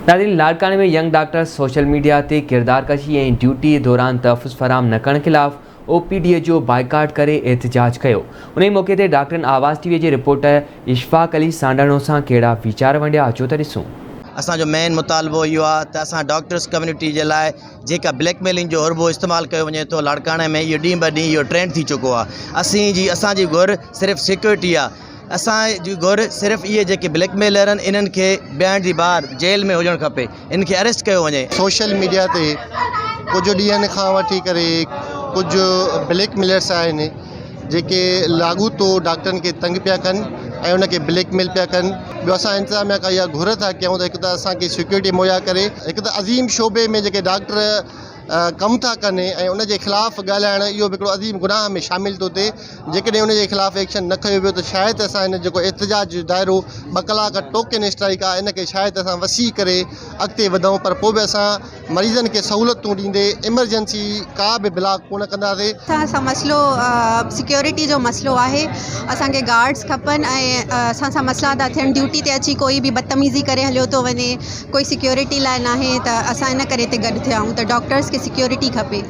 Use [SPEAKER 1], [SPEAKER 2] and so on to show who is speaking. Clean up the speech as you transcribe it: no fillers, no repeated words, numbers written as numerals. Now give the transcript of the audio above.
[SPEAKER 1] नाज़रीन, लाड़काने में young doctor social media ते किरदार कशी ऐं ड्यूटी दौरान तहफ़्फ़ुज़ फराम न करण खिलाफ़ OPD जो बाइकाट करे एहतजाज कयो। उन मौके ते डॉक्टरनि आवाज़ टीवी जे रिपोर्टर इशफाक अली सांडाणो सां कहिड़ा वीचार वंडिया, अचो त ॾिसूं।
[SPEAKER 2] असांजो मेन मुतालबो इहो आहे त असां डॉक्टर्स कम्युनिटी जे लाइ जेका ब्लैकमेलिंग जो उर्बो इस्तेमालु कयो वञे थो लाड़काणे में, इहो ॾींहुं ब ॾींहुं इहो ट्रेंड थी चुको आहे। असांजी घुर सिर्फ़ु सिक्योरिटी आहे। असांजी घुर सिर्फ़ु इहे जेके ब्लैकमेलर आहिनि इन्हनि खे ॿियण जी बार जेल में हुजणु खपे, इनखे अरेस्ट कयो वञे।
[SPEAKER 3] सोशल मीडिया ते कुझु ॾींहंनि खां वठी करे कुझु ब्लैकमेलर्स आहिनि जेके लागू तो डॉक्टरनि खे तंग पिया कनि ऐं उनखे ब्लैकमेल पिया कनि। ॿियो असां इंतज़ामिया खां इहा घुर था कयूं त हिकु त असांखे सिक्योरिटी मुहैया करे, हिकु त अज़ीम शोबे में जेके डॉक्टर कमु था कनि ऐं उनजे ख़िलाफ़ु ॻाल्हाइण, इहो बि हिकिड़ो अज़ीम गुनाह में शामिलु थो थिए। जेकॾहिं उनजे ख़िलाफ़ु एक्शन न खयो वियो त शायदि असां हिन जेको एहतजाज जो दाइरो 2 कलाक टोकन स्ट्राइक आहे, इनखे शायदि असां वसी करे अॻिते वधूं, पर पोइ बि असां मरीज़नि खे सहूलियतूं ॾींदे इमरजेंसी का बि ब्लॉक कोन कंदासीं।
[SPEAKER 4] असां मसइलो सिक्योरिटी जो मसइलो आहे। असांखे गार्ड्स खपनि ऐं असां सां मसइला था थियनि। ड्यूटी ते अची कोई बि बदतमीज़ी करे हलियो थो वञे, कोई सिक्योरिटी लाइ नाहे, त असां इन करे हिते गॾु थिया आहियूं त डॉक्टर्स खे सिक्योरिटी खपे।